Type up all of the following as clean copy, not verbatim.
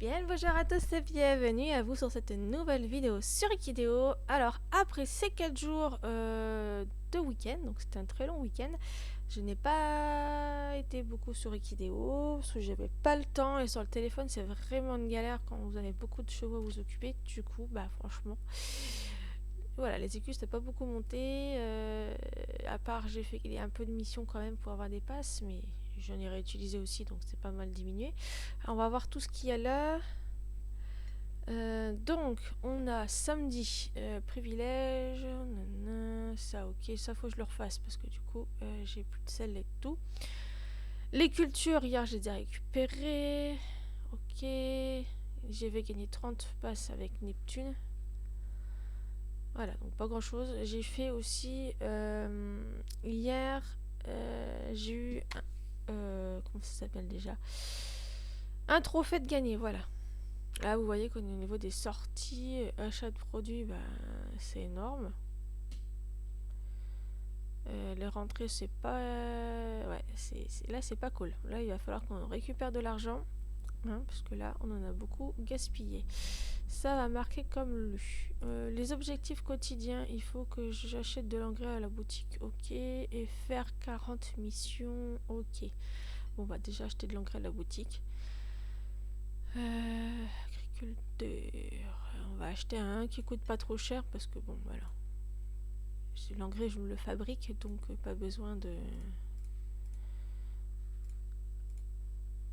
Bien, bonjour à tous et bienvenue à vous sur cette nouvelle vidéo sur Equideo. Alors, après ces 4 jours de week-end, donc c'était un très long week-end, je n'ai pas été beaucoup sur Equideo parce que j'avais pas le temps et sur le téléphone c'est vraiment une galère quand vous avez beaucoup de chevaux à vous occuper. Du coup, bah franchement, voilà, les écus n'étaient pas beaucoup montés. À part, j'ai fait un peu de missions quand même pour avoir des passes, mais j'en ai réutilisé aussi donc c'est pas mal diminué. Alors, on va voir tout ce qu'il y a là. Donc, on a samedi, privilège, nanana, ça ok, ça faut que je le refasse parce que du coup j'ai plus de sel et tout. Les cultures, hier je les ai récupérées, ok, j'avais gagné 30 passes avec Neptune. Voilà, donc pas grand chose. J'ai fait aussi, hier, j'ai eu, comment ça s'appelle déjà? Un trophée de gagné, voilà. Là, vous voyez qu'au niveau des sorties, achats de produits, bah, c'est énorme. Les rentrées, c'est pas... ouais, là, c'est pas cool. Là, il va falloir qu'on récupère de l'argent. Hein, parce que là, on en a beaucoup gaspillé. Ça va marquer comme lu. Les objectifs quotidiens, il faut que j'achète de l'engrais à la boutique. Ok. Et faire 40 missions. Ok. Bon, bah déjà acheter de l'engrais à la boutique. Agriculteur. On va acheter un qui coûte pas trop cher parce que bon voilà. L'engrais je me le fabrique donc pas besoin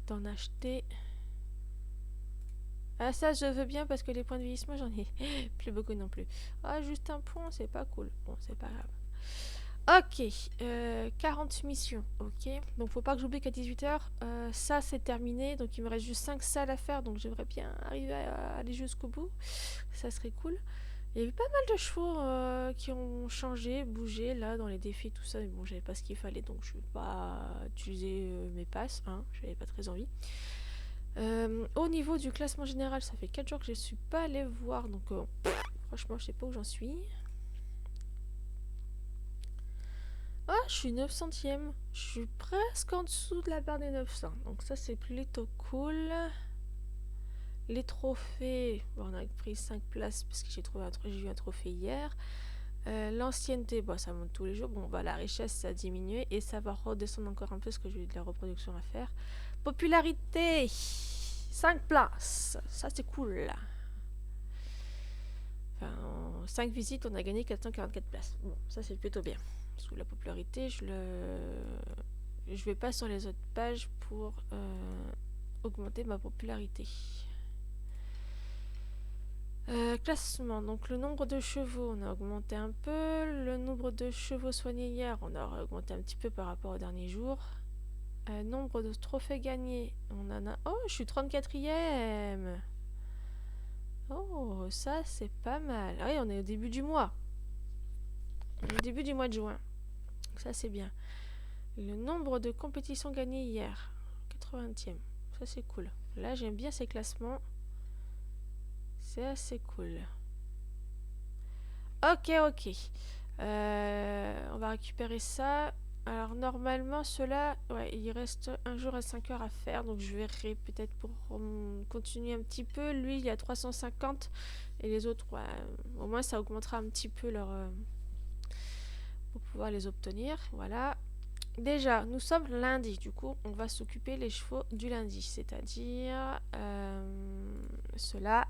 d'en acheter. Ah ça je veux bien parce que les points de vieillissement j'en ai plus beaucoup non plus. Ah juste un point c'est pas cool. Bon c'est pas grave. Ok, 40 missions, ok. Donc faut pas que j'oublie qu'à 18h, ça c'est terminé. Donc il me reste juste 5 salles à faire. Donc j'aimerais bien arriver à aller jusqu'au bout. Ça serait cool. Il y avait pas mal de chevaux qui ont changé, bougé là dans les défis, tout ça. Mais bon, j'avais pas ce qu'il fallait donc je vais pas utiliser mes passes. Hein, j'avais pas très envie. Au niveau du classement général, ça fait 4 jours que je suis pas allée voir. Donc franchement, je sais pas où j'en suis. Ah, je suis 900ème. Je suis presque en dessous de la barre des 900. Donc ça, c'est plutôt cool. Les trophées, bon, on a pris 5 places parce que j'ai eu un trophée hier. L'ancienneté, bon, ça monte tous les jours. Bon, bah, la richesse, ça a diminué et ça va redescendre encore un peu parce que j'ai eu de la reproduction à faire. Popularité, 5 places. Ça, c'est cool. Enfin, en 5 visites, on a gagné 444 places. Bon, ça, c'est plutôt bien. Parce que la popularité, je vais pas sur les autres pages pour augmenter ma popularité. Classement, donc le nombre de chevaux, on a augmenté un peu. Le nombre de chevaux soignés hier, on a augmenté un petit peu par rapport au dernier jour. Nombre de trophées gagnés, on en a... Oh, je suis 34ème. Oh, ça c'est pas mal. Ah oui, on est au début du mois. On est au début du mois de juin. Donc ça c'est bien. Le nombre de compétitions gagnées hier, 80ème. Ça c'est cool. Là j'aime bien ces classements. C'est assez cool. Ok, ok. On va récupérer ça. Alors normalement cela, ouais, il reste un jour à 5 heures à faire. Donc je verrai peut-être pour continuer un petit peu. Lui il a 350 et les autres, ouais, au moins ça augmentera un petit peu leur... pour pouvoir les obtenir. Voilà. Déjà, nous sommes lundi, du coup, on va s'occuper les chevaux du lundi, c'est-à-dire cela.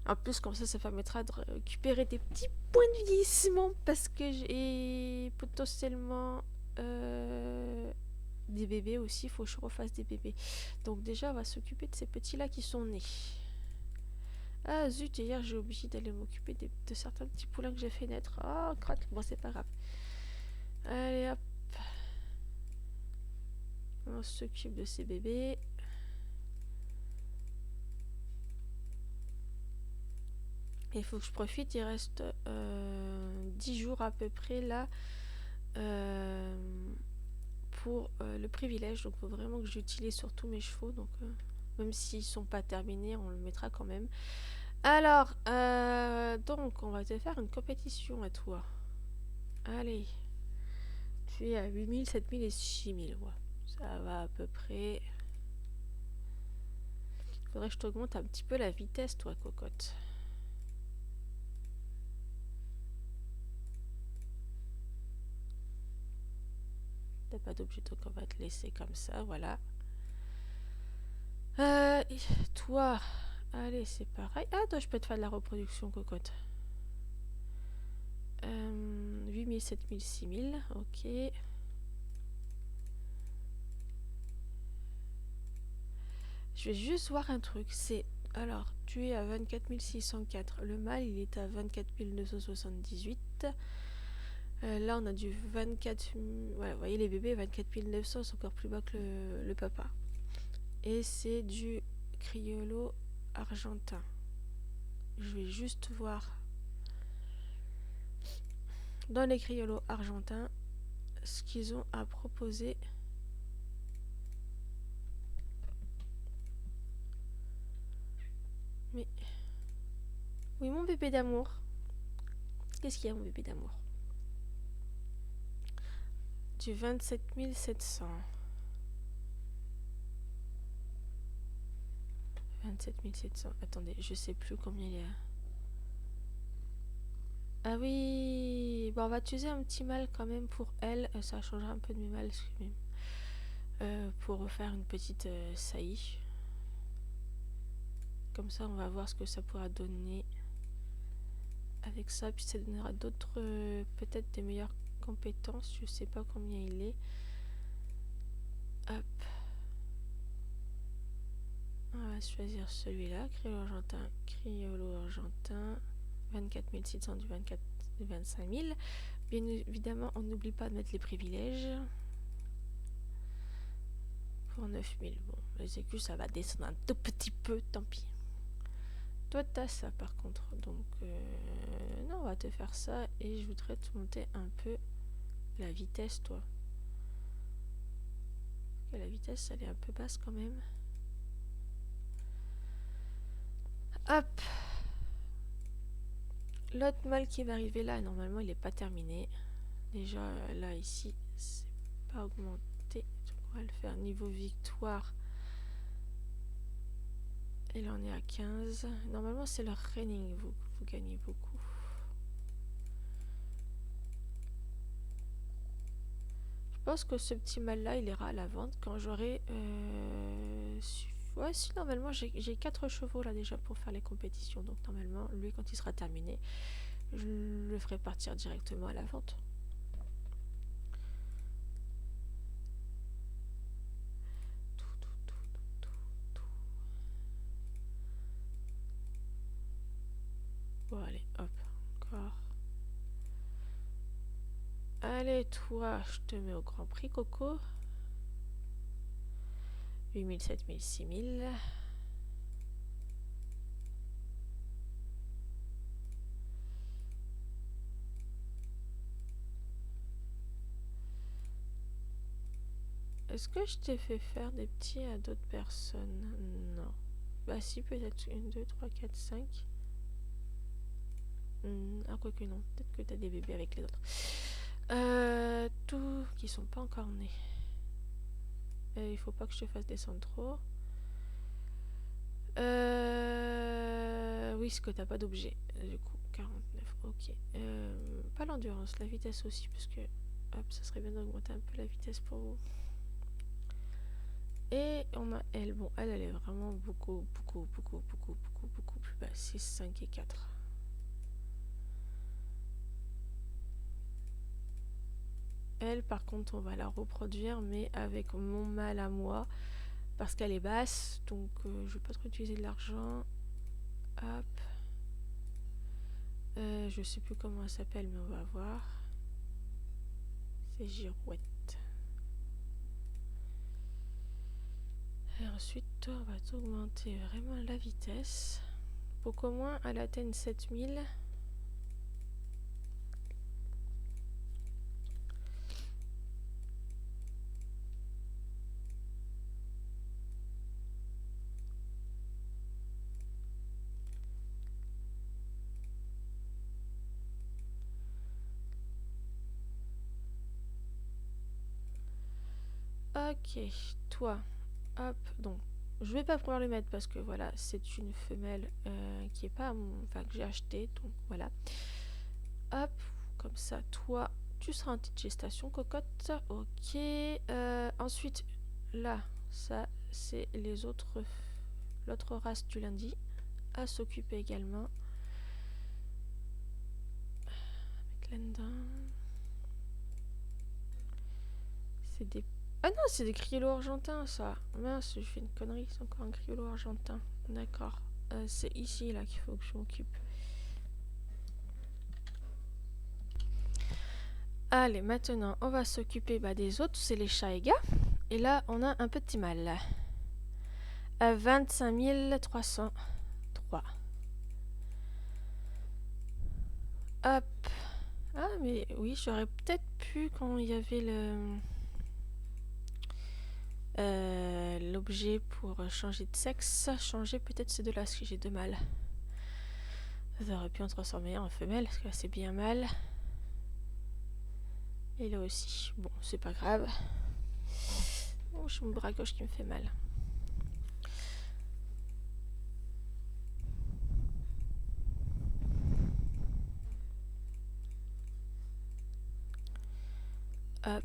En plus, comme ça permettra de récupérer des petits points de vieillissement parce que j'ai potentiellement des bébés aussi. Il faut que je refasse des bébés. Donc déjà, on va s'occuper de ces petits-là qui sont nés. Ah zut, hier j'ai oublié d'aller m'occuper de certains petits poulains que j'ai fait naître. Oh, crotte, bon, c'est pas grave. Allez, hop. On s'occupe de ces bébés. Il faut que je profite, il reste 10 jours à peu près là pour le privilège. Donc il faut vraiment que j'utilise sur tous mes chevaux. Donc même s'ils sont pas terminés, on le mettra quand même. Alors, donc on va te faire une compétition à toi. Allez. Tu es à 8000, 7000 et 6000. Ouais. Ça va à peu près. Faudrait que je t'augmente un petit peu la vitesse, toi, cocotte. T'as pas d'objet, donc on va te laisser comme ça, voilà. Toi, allez, c'est pareil. Ah, toi, je peux te faire de la reproduction, cocotte. 8000, 7000, 6000, ok. Je vais juste voir un truc, c'est... Alors, tu es à 24 604. Le mâle, il est à 24 978. Là, on a du 24... Ouais, vous voyez, les bébés, 24 900, c'est encore plus bas que le papa. Et c'est du criollo argentin. Je vais juste voir dans les criollos argentins ce qu'ils ont à proposer. Mais... Oui, mon bébé d'amour. Qu'est-ce qu'il y a, mon bébé d'amour? Du 27 700. 27 700. Attendez, je sais plus combien il y a. Ah oui, bon, on va utiliser un petit mâle quand même pour elle. Ça changera un peu de mes mâles pour refaire une petite saillie. Comme ça, on va voir ce que ça pourra donner avec ça. Puis ça donnera d'autres, peut-être des meilleures compétences. Je sais pas combien il est. Hop. On va choisir celui-là, criollo argentin, 24 600 du 25 000. Bien évidemment, on n'oublie pas de mettre les privilèges. Pour 9 000, bon, les écus, ça va descendre un tout petit peu, tant pis. Toi, t'as ça par contre, donc non, on va te faire ça et je voudrais te monter un peu la vitesse, toi. Parce que la vitesse, elle est un peu basse quand même. Hop. L'autre mâle qui va arriver là, normalement, il n'est pas terminé. Déjà, là, ici, c'est pas augmenté. Donc, on va le faire niveau victoire. Et là, on est à 15. Normalement, c'est le raining, vous gagnez beaucoup. Je pense que ce petit mâle-là, il ira à la vente quand j'aurai... Ouais, si, normalement, j'ai 4 chevaux là déjà pour faire les compétitions. Donc, normalement, lui, quand il sera terminé, je le ferai partir directement à la vente. Bon, allez, hop, encore. Allez, toi, je te mets au Grand Prix, Coco. 8000, 7000, 6000. Est-ce que je t'ai fait faire des petits à d'autres personnes? Non. Bah si, peut-être 1, 2, 3, 4, 5. Ah, quoique non. Peut-être que t'as des bébés avec les autres. Tous qui sont pas encore nés. Il faut pas que je te fasse descendre trop. Oui, ce que t'as pas d'objet. Du coup, 49. Ok. Pas l'endurance, la vitesse aussi, parce que hop, ça serait bien d'augmenter un peu la vitesse pour vous. Et on a elle. Bon, elle est vraiment beaucoup plus bas. 6, 5 et 4. Elle, par contre, on va la reproduire, mais avec mon mâle à moi, parce qu'elle est basse. Donc, je vais pas trop utiliser de l'argent. Hop. Je sais plus comment elle s'appelle, mais on va voir. C'est Girouette. Et ensuite, on va augmenter vraiment la vitesse pour qu'au moins elle atteigne 7000. Ok, toi, hop, donc je vais pas pouvoir le mettre parce que voilà, c'est une femelle qui est pas enfin que j'ai acheté, donc voilà. Hop, comme ça, toi, tu seras en petite gestation, cocotte. Ok. Ensuite, là, ça, c'est les autres, l'autre race du lundi à s'occuper également. Avec Lendin. C'est des... Ah non, c'est des criollos argentins, ça. Mince, je fais une connerie, c'est encore un criollo argentin. D'accord. C'est ici, là, qu'il faut que je m'occupe. Allez, maintenant, on va s'occuper des autres, c'est les Chaïga. Et là, on a un petit mâle. 25 303. Hop. Ah, mais oui, j'aurais peut-être pu, quand il y avait l'objet pour changer de sexe, changer peut-être ces deux-là, parce que j'ai deux mâles. Ça aurait pu en transformer en femelle, parce que là, c'est bien mâle. Et là aussi. Bon, c'est pas grave. Oh, j'ai mon bras gauche qui me fait mal. Hop.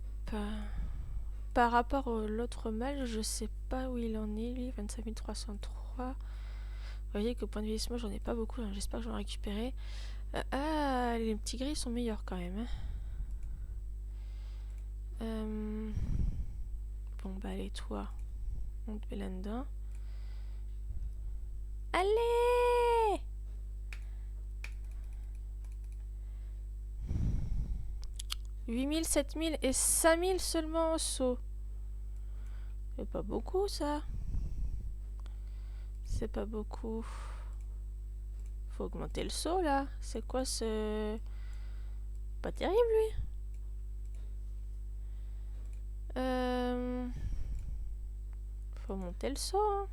Par rapport à l'autre mâle, je sais pas où il en est, lui. 25 303. Vous voyez qu'au point de vieillissement, j'en ai pas beaucoup. Hein. J'espère que j'en ai récupéré. Ah, les petits gris sont meilleurs quand même. Hein. Bon, allez, toi. On te met là-dedans. Allez! « 8000, 7000 et 5000 seulement au saut. C'est pas beaucoup, ça. C'est pas beaucoup. Faut augmenter le saut, là. C'est quoi ce... Pas terrible, lui. Faut monter le saut, hein.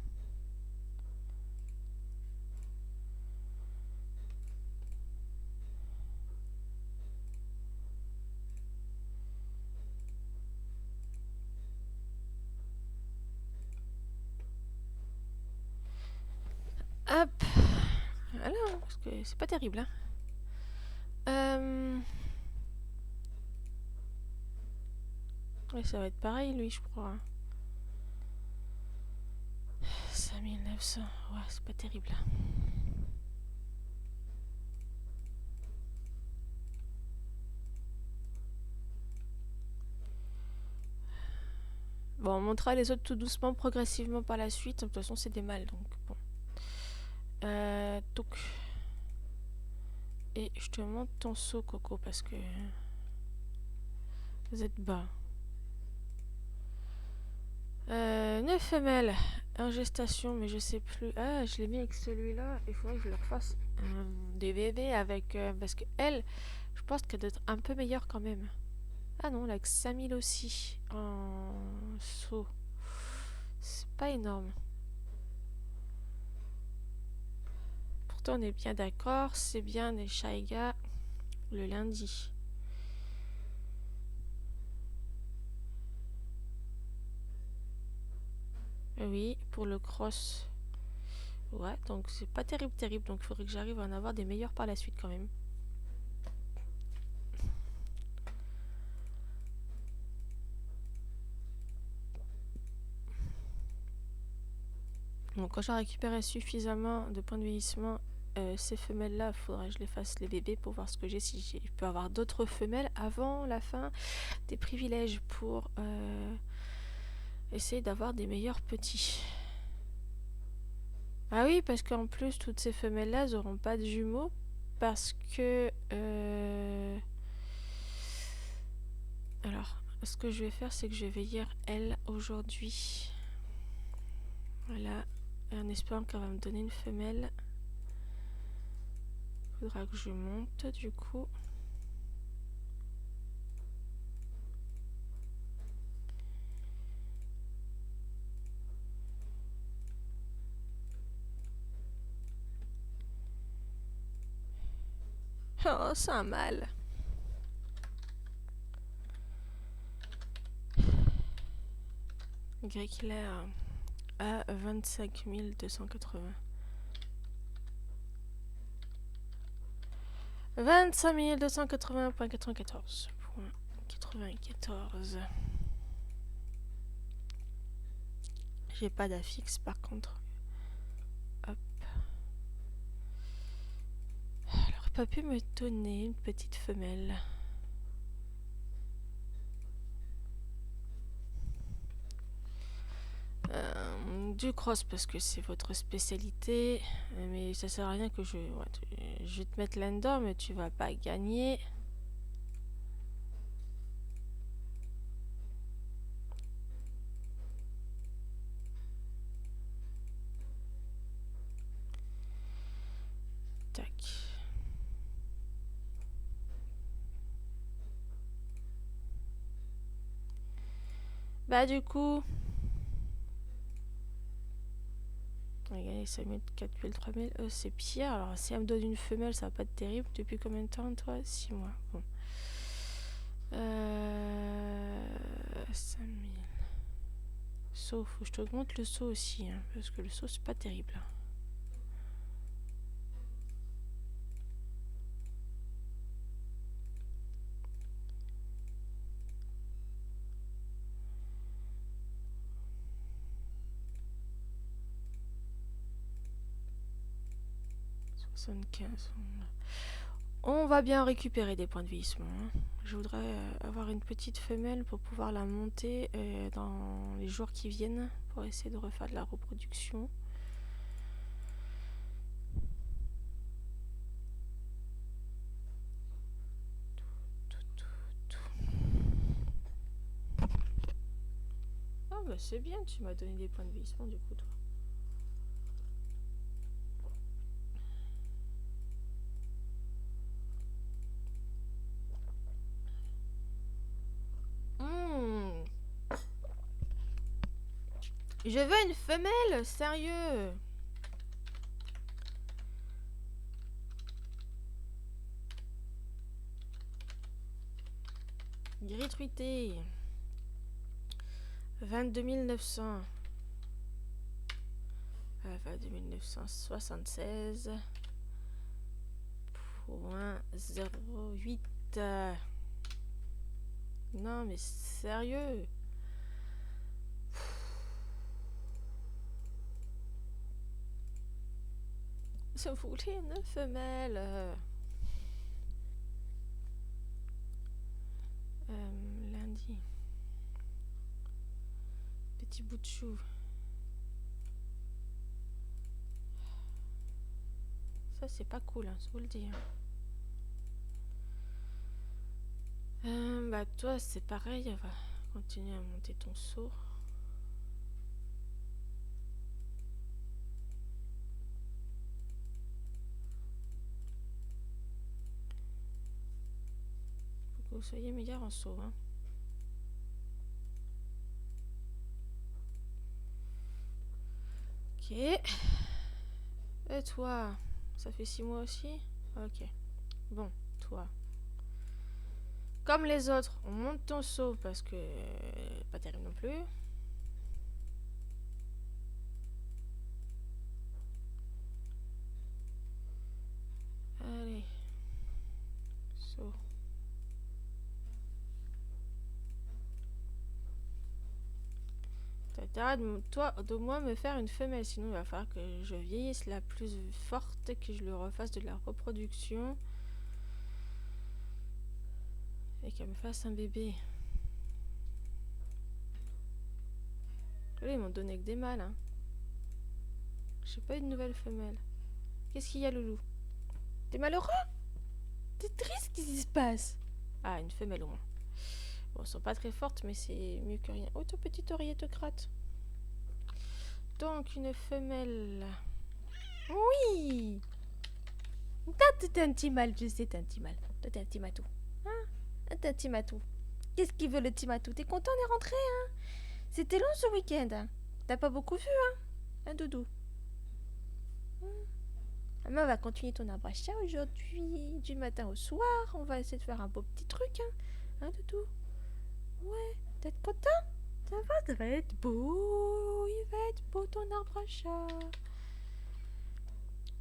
Hop. Voilà, parce que c'est pas terrible, hein. Ouais, ça va être pareil, lui, je crois. 5900. Ouais, c'est pas terrible. Bon, on montrera les autres tout doucement, progressivement par la suite. De toute façon, c'est des mâles, donc bon. Donc... Et je te montre ton saut, Coco, parce que... Vous êtes bas. 9 femelles en gestation, mais je sais plus. Ah, je l'ai mis avec celui-là. Il faudrait que je leur fasse des bébés avec... parce que elle, je pense qu'elle doit être un peu meilleure quand même. Ah non, elle a que 5000 aussi en saut. C'est pas énorme. Pourtant, on est bien d'accord. C'est bien des Chaïga le lundi. Oui, pour le cross. Ouais, donc c'est pas terrible, terrible. Donc il faudrait que j'arrive à en avoir des meilleurs par la suite quand même. Donc quand j'aurai récupéré suffisamment de points de vieillissement, ces femelles-là, il faudrait que je les fasse les bébés pour voir ce que j'ai. Si je peux avoir d'autres femelles avant la fin des privilèges pour essayer d'avoir des meilleurs petits. Ah oui, parce qu'en plus, toutes ces femelles-là, elles n'auront pas de jumeaux. Parce que... Alors, ce que je vais faire, c'est que je vais veiller elle aujourd'hui. Voilà. Et en espérant qu'elle va me donner une femelle. Faudra que je monte, du coup. Oh, c'est un mâle. Gris clair. à 25 280. 25 280,94. 94. J'ai pas d'affixe par contre. Hop. Alors, pas pu me donner une petite femelle. Du cross parce que c'est votre spécialité. Mais ça sert à rien que je... Ouais, je vais te mettre là-dedans, mais tu vas pas gagner. Tac. Bah du coup... Regardez, 5000, 4000, 3000, c'est pire. Alors si elle me donne une femelle, ça va pas être terrible. Depuis combien de temps toi? 6 mois. Bon. 5000. Saut, faut que je t'augmente le saut aussi, hein, parce que le saut c'est pas terrible. On va bien récupérer des points de vieillissement. Hein. Je voudrais avoir une petite femelle pour pouvoir la monter dans les jours qui viennent pour essayer de refaire de la reproduction. Ah bah c'est bien, tu m'as donné des points de vieillissement du coup toi. Je veux une femelle, sérieux. Gratuité. 22 900. 22 976. Point 08. Non mais sérieux. Je voulais une femelle. Lundi. Petit bout de chou. Ça c'est pas cool, hein, je vous le dis. Bah toi c'est pareil, on va continuer à monter ton saut. Faut que vous soyez meilleur en saut, hein. Ok. Et toi, ça fait 6 mois aussi? Ok. Bon, toi. Comme les autres, on monte ton saut parce que... pas terrible non plus. Allez. Saut. T'arrêtes toi de moi me faire une femelle, sinon il va falloir que je vieillisse la plus forte et que je le refasse de la reproduction. Et qu'elle me fasse un bébé. Là, ils m'ont donné que des mâles, hein. J'ai pas eu de nouvelles femelles. Qu'est-ce qu'il y a, Loulou? T'es malheureux? T'es triste? Qu'est-ce qui se passe? Ah, une femelle au moins. Bon, elles sont pas très fortes, mais c'est mieux que rien. Oh, ton petit oreiller te gratte. Donc, une femelle. Oui! Toi, t'es un petit mâle, je sais, t'es un petit mâle. Toi, t'es un petit matou. Hein? T'es un petit matou. Qu'est-ce qu'il veut, le petit matou? T'es content d'être rentré, hein? C'était long ce week-end. Hein? T'as pas beaucoup vu, hein? Un doudou. Maman va continuer ton arbre à chat aujourd'hui, du matin au soir. On va essayer de faire un beau petit truc, hein? Hein, doudou? Ouais, t'es content? Ça va être beau. Il va être beau ton arbre à chat.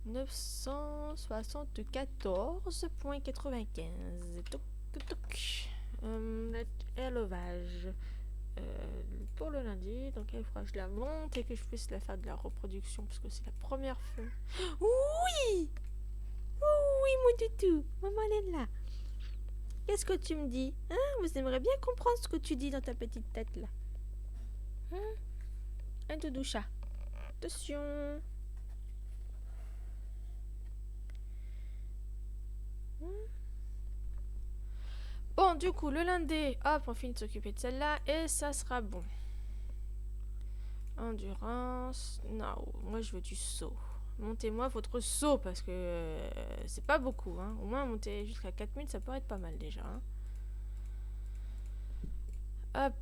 974,95. Toc, toc. Élevage. Pour le lundi, donc il faudra que je la monte et que je puisse la faire de la reproduction parce que c'est la première fois. Oui! Oui, mon toutou! Maman, elle est là. Qu'est-ce que tu me dis? Hein? Vous aimeriez bien comprendre ce que tu dis dans ta petite tête là. Hein? Un doudou chat. Attention. Bon, du coup, le lundi, hop, on finit de s'occuper de celle-là et ça sera bon. Endurance. Non, moi je veux du saut. Montez-moi votre saut parce que c'est pas beaucoup. Hein. Au moins, monter jusqu'à 4000, ça pourrait être pas mal déjà. Hein. Hop.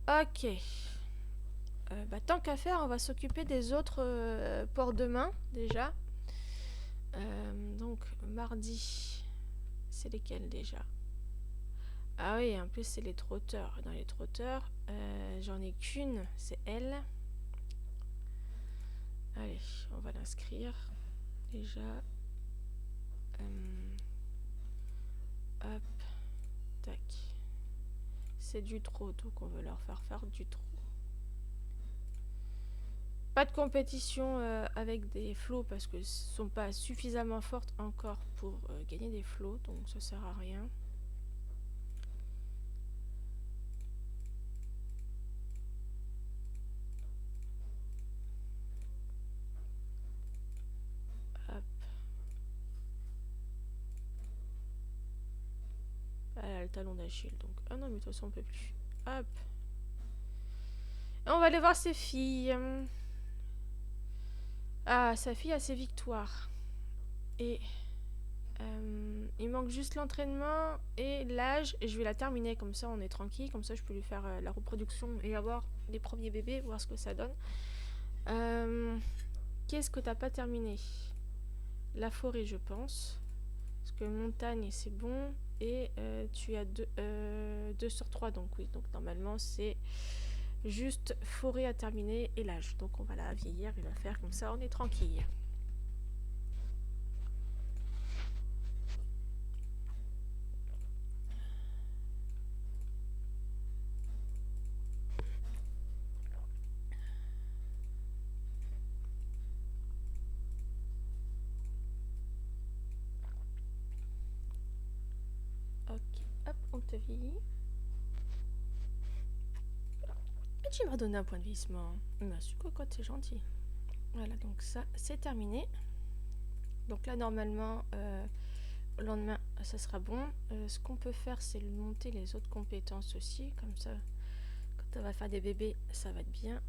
Ok. Tant qu'à faire, on va s'occuper des autres pour demain déjà. Donc, mardi, c'est lesquels déjà? Ah oui, en plus, c'est les trotteurs. Dans les trotteurs, j'en ai qu'une, c'est elle. Allez, on va l'inscrire. Déjà. Hop. Tac. C'est du trot, donc on veut leur faire du trot. Pas de compétition avec des flots parce que ce sont pas suffisamment fortes encore pour gagner des flots, donc ça sert à rien. Hop. Elle a le talon d'Achille, donc... Ah non, mais de toute façon, on peut plus. Hop. Et on va aller voir ses filles. Ah, sa fille a ses victoires. Et... il manque juste l'entraînement et l'âge. Et je vais la terminer, comme ça on est tranquille. Comme ça je peux lui faire la reproduction et avoir les premiers bébés, voir ce que ça donne. Qu'est-ce que t'as pas terminé? La forêt, je pense. Parce que montagne, c'est bon. Et tu as 2 sur 3. Donc oui, donc normalement c'est juste forêt à terminer et l'âge. Donc on va la vieillir et la faire comme ça, on est tranquille. Ok, hop, on te vieillit. Et tu m'as donné un point de vieillissement. Merci cocotte, c'est gentil. Voilà, donc ça, c'est terminé. Donc là, normalement, le lendemain, ça sera bon. Ce qu'on peut faire, c'est lui monter les autres compétences aussi. Comme ça, quand on va faire des bébés, ça va être bien.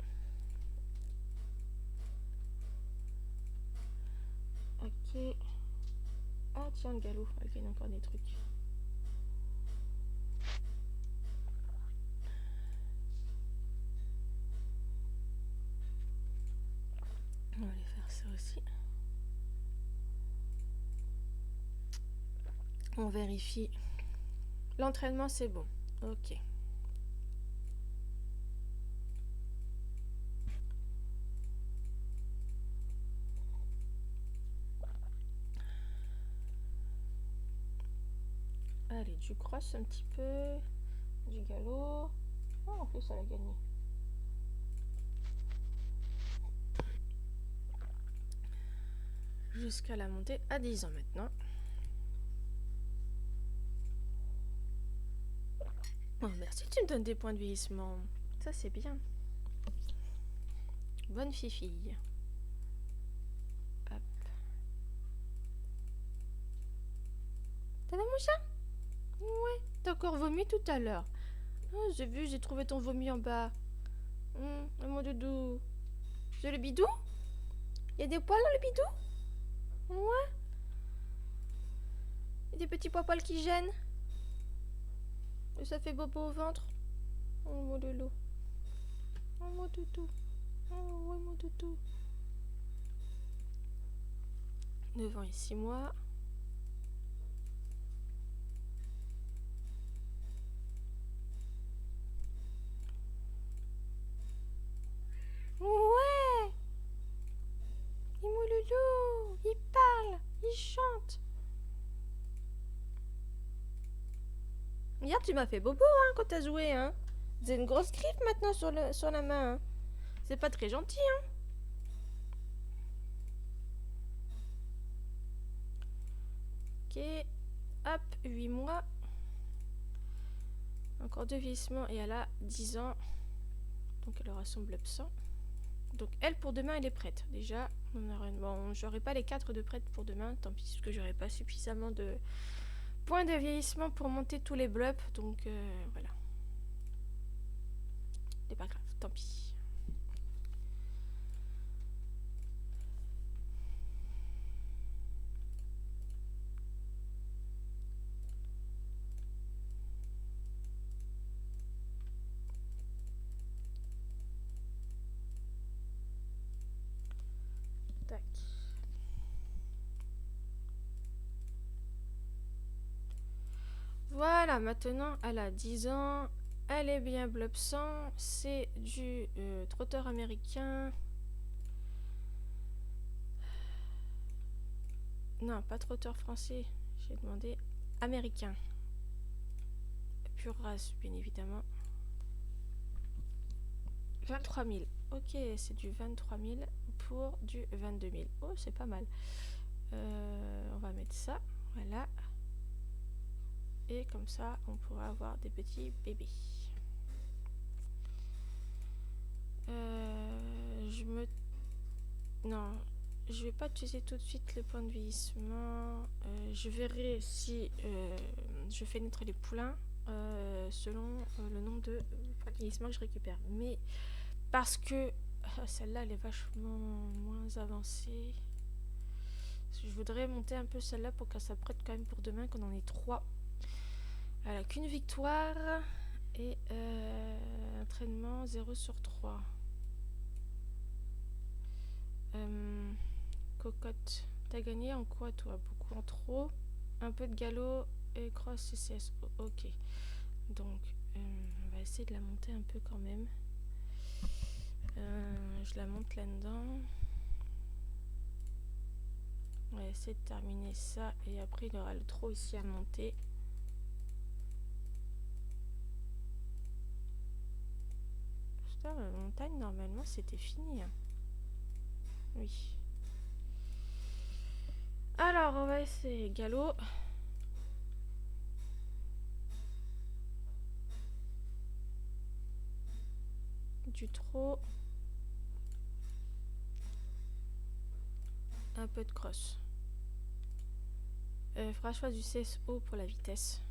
Ok. Ah tiens, le galop, elle gagne encore des trucs. On va aller faire ça aussi. On vérifie. L'entraînement, c'est bon. Ok. Allez, du cross un petit peu. Du galop. Oh, en plus, elle a gagné. Jusqu'à la montée à 10 ans maintenant. Oh, merci, tu me donnes des points de vieillissement. Ça, c'est bien. Bonne fifille. Hop. T'as vu mon chat? Ouais, t'as encore vomi tout à l'heure. Oh, j'ai vu, j'ai trouvé ton vomi en bas. Mon doudou. C'est le bidou? Il y a des poils dans le bidou? Ouais. Il y a des petits poils qui gênent. Et ça fait bobo au ventre. Oh mon loulou. Oh mon toutou. Oh ouais mon toutou. 9 ans et 6 mois. méchante. Hier, tu m'as fait bobo, hein, quand t'as joué, hein. C'est une grosse griffe maintenant sur la main, hein. C'est pas très gentil, hein. Ok. Hop, 8 mois. Encore 2 vieillissements et elle a 10 ans. Donc elle aura son bleu sang. Donc elle, pour demain, elle est prête. Déjà, bon, j'aurai pas les 4 de prête pour demain. Tant pis, parce que j'aurai pas suffisamment de points de vieillissement pour monter tous les blubs. Donc voilà. C'est pas grave, tant pis. Tac. Voilà, maintenant elle a 10 ans. Elle est bien blub sang. C'est du trotteur américain. Non, pas trotteur français. J'ai demandé américain. Pure race, bien évidemment. 23 000. Ok, c'est du 23 000 pour du 22 000. Oh, c'est pas mal. On va mettre ça. Voilà. Et comme ça, on pourra avoir des petits bébés. Non, je vais pas utiliser tout de suite le point de vieillissement. Je verrai si je fais naître les poulains selon le nombre de points de vieillissement que je récupère. Mais parce que celle-là, elle est vachement moins avancée. Je voudrais monter un peu celle-là pour qu'elle s'apprête quand même pour demain, qu'on en ait 3. Elle a qu'une victoire et entraînement 0 sur 3. Cocotte, t'as gagné en quoi toi? Beaucoup en trop, un peu de galop et cross CCS. Ok, donc on va essayer de la monter un peu quand même. Je la monte là-dedans. On va essayer de terminer ça et après il y aura le trot ici à monter. Putain, la montagne normalement c'était fini, hein. Oui. Alors on va essayer galop. Du trot. Un peu de cross. Faudra que je fasse du CSO pour la vitesse.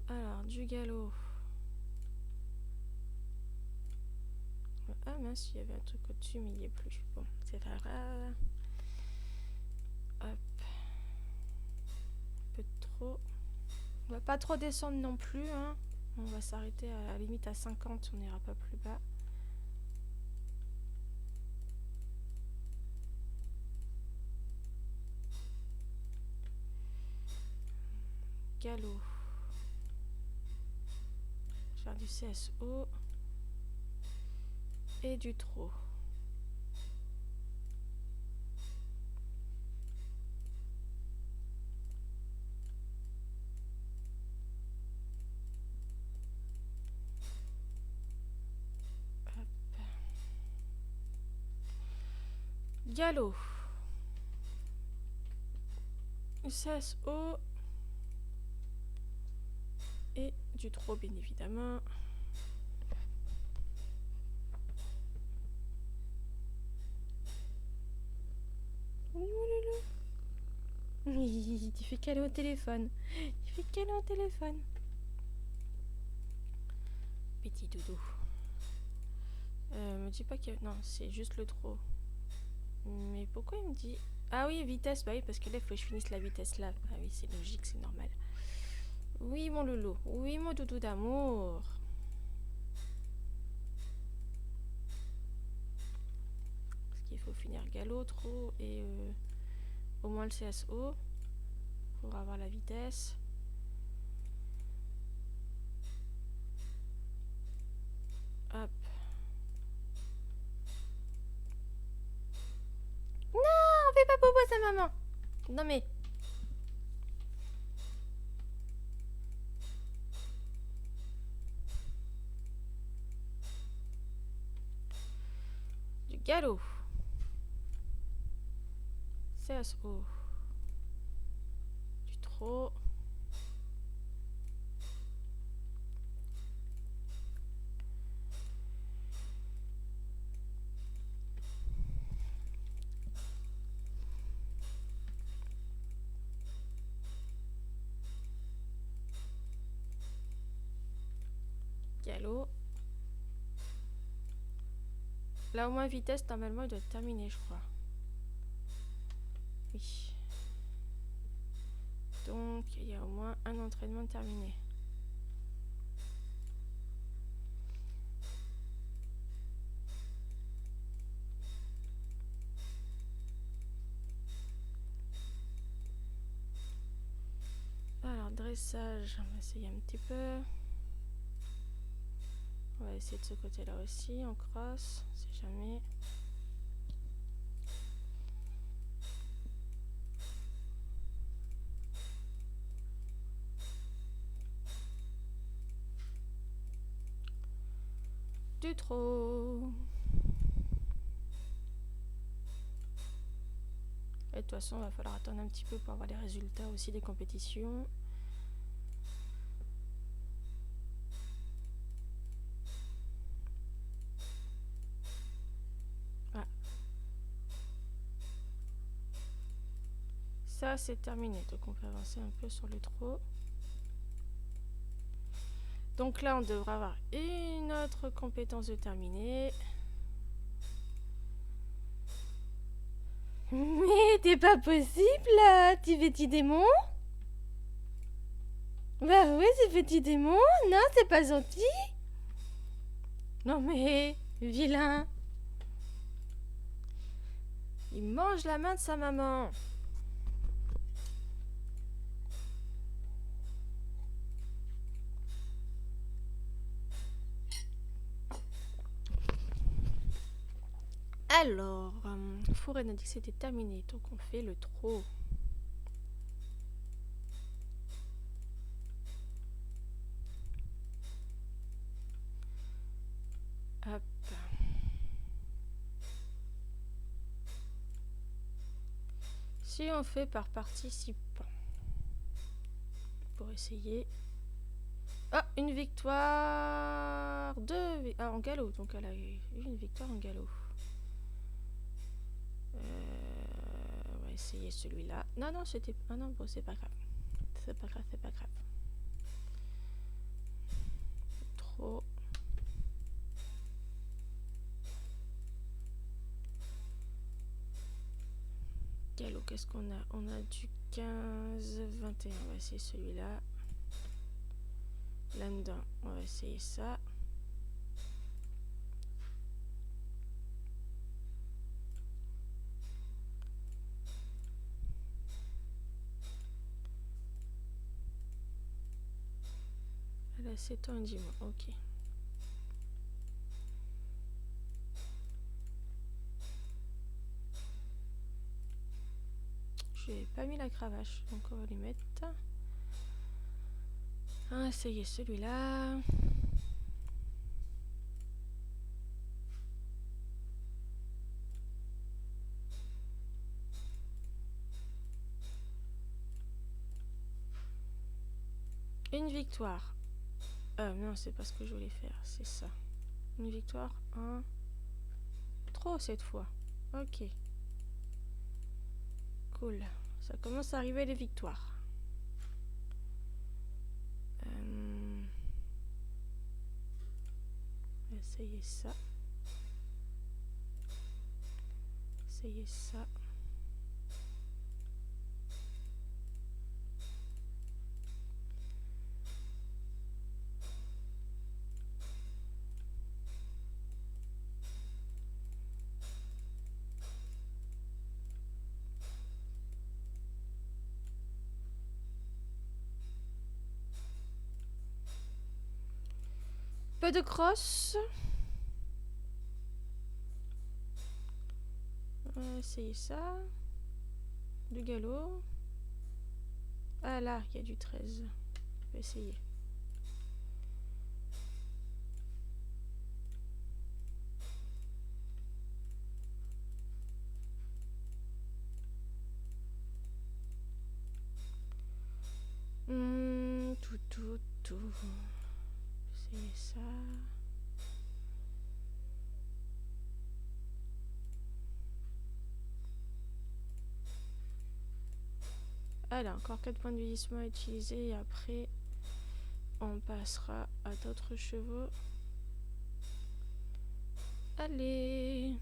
Alors, du galop. Ah mince, il y avait un truc au-dessus, mais il n'y est plus. Bon, c'est pas grave. Hop. Un peu trop. On va pas trop descendre non plus, hein. On va s'arrêter à la limite à 50, on n'ira pas plus bas. Galop. Je vais faire du CSO. Et du trot. Hop. Galop. CSO. Et du trot, bien évidemment. Tu fais câlin au téléphone. Tu fais câlin au téléphone. Petit doudou. Me dis pas que... Non, c'est juste le trot. Mais pourquoi il me dit... Ah oui, vitesse. Bah oui, parce que là, il faut que je finisse la vitesse là. Ah oui, c'est logique, c'est normal. Oui, mon loulou. Oui, mon doudou d'amour. Parce qu'il faut finir galop, trot et au moins le CSO pour avoir la vitesse. maman. Non mais... Du galop. CSO. Du trot. Galop. Là au moins vitesse, normalement il doit être terminé je crois. Oui. Donc il y a au moins un entraînement terminé. Alors dressage, on va essayer un petit peu. On va essayer de ce côté-là aussi, on crosse, on sait jamais. Du trot. Et de toute façon, il va falloir attendre un petit peu pour avoir les résultats aussi des compétitions. Voilà. Ça, c'est terminé. Donc, on peut avancer un peu sur le trot. Donc là, on devra avoir une autre compétence de terminer. Mais t'es pas possible là, petit démon. Bah oui, c'est petit démon. Non, c'est pas gentil. Non mais, vilain. Il mange la main de sa maman. Alors, Fourren a dit que c'était terminé, donc on fait le trot. Hop. Si on fait par participant, pour essayer. Ah, une victoire. En galop, donc elle a eu une victoire en galop. On va essayer celui-là. Non, non, c'était... Ah non, bon, c'est pas grave. C'est pas grave, c'est pas grave. Trop... Galop, qu'est-ce qu'on a? On a du 15, 21. On va essayer celui-là. Là-dedans, on va essayer ça. Là, c'est toi, dis-moi. Ok. Je n'ai pas mis la cravache, donc on va lui mettre. On va essayer celui-là. Une victoire. Non, c'est pas ce que je voulais faire, c'est ça. Une victoire, un... Trop cette fois. Ok. Cool. Ça commence à arriver les victoires. On va essayer ça. Essayer ça. Peu de crosse. On va essayer ça. du galop. Ah là, il y a du 13. On va essayer. Tout. Essayer ça. Allez, encore 4 points de vieillissement à utiliser et après on passera à d'autres chevaux. Allez.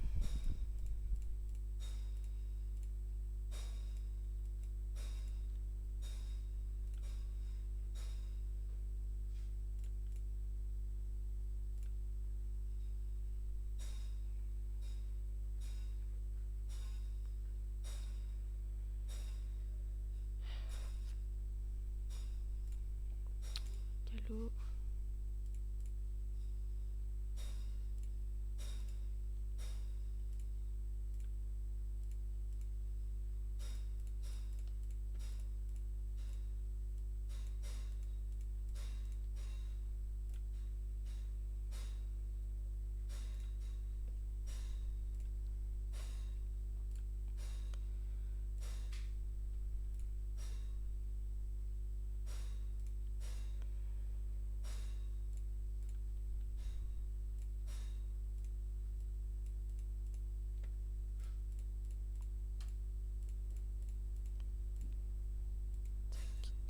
Galop.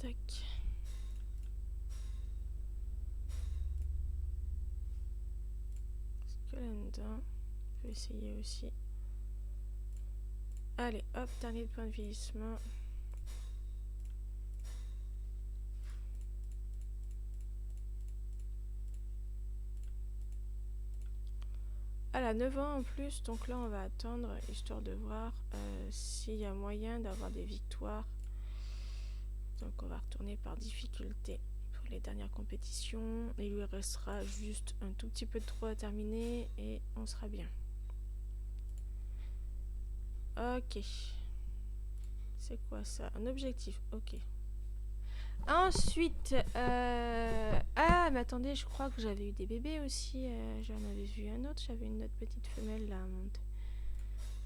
Tac. Scolenda. On peut essayer aussi. Allez, hop, dernier point de vieillissement. Elle a 9 ans en plus, donc là on va attendre, histoire de voir s'il y a moyen d'avoir des victoires. Donc on va retourner par difficulté pour les dernières compétitions. Il lui restera juste un tout petit peu de trou à terminer et on sera bien. Ok. C'est quoi ça? Un objectif, ok. Ensuite, ah mais attendez, je crois que j'avais eu des bébés aussi. J'en avais vu un autre, j'avais une autre petite femelle là.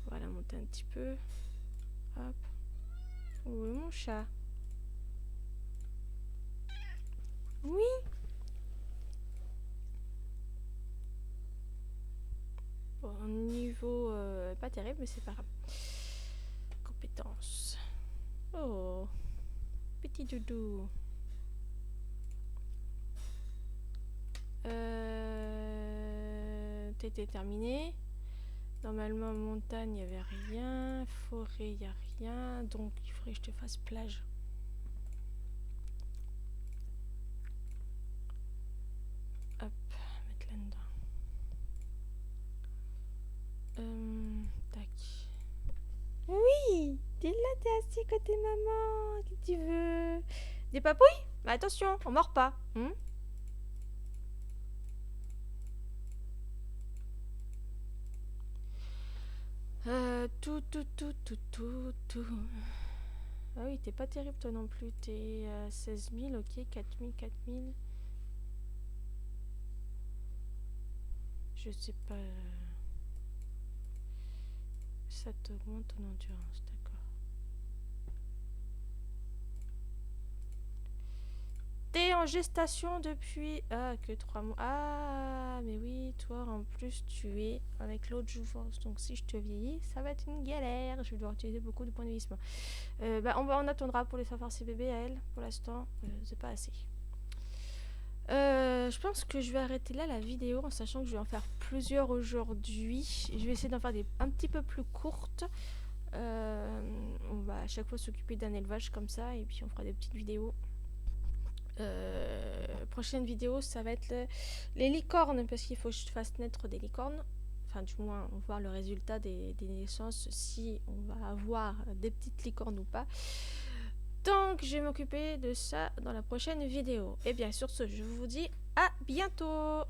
Voilà, monter un petit peu. Hop. Où est mon chat? Oui. Bon, niveau pas terrible, mais c'est pas grave. Compétences. Oh, petit doudou. T'étais terminé. Normalement, montagne, il n'y avait rien. Forêt, il n'y a rien. Donc, il faudrait que je te fasse plage. Hop, mettre là-dedans. Tac. Oui, t'es là, t'es assis côté maman. Qu'est-ce que tu veux? Des papouilles? Mais attention, on mord pas. Tout. Ah oui, t'es pas terrible toi non plus. T'es à 16 000, ok, 4 000. Je sais pas. Ça t'augmente ton endurance, d'accord. T'es en gestation depuis... Ah, que 3 mois. Ah, mais oui, toi en plus tu es avec l'autre jouvence. Donc si je te vieillis, ça va être une galère. Je vais devoir utiliser beaucoup de points de vieillissement. On attendra pour les faire ces bébés à elle. Pour l'instant, c'est pas assez. Je pense que je vais arrêter là la vidéo en sachant que je vais en faire plusieurs aujourd'hui. Je vais essayer d'en faire des un petit peu plus courtes. On va à chaque fois s'occuper d'un élevage comme ça et puis on fera des petites vidéos. Prochaine vidéo, ça va être les licornes parce qu'il faut que je fasse naître des licornes. Enfin, du moins, on va voir le résultat des naissances, si on va avoir des petites licornes ou pas. Donc, je vais m'occuper de ça dans la prochaine vidéo. Et bien, sur ce, je vous dis à bientôt!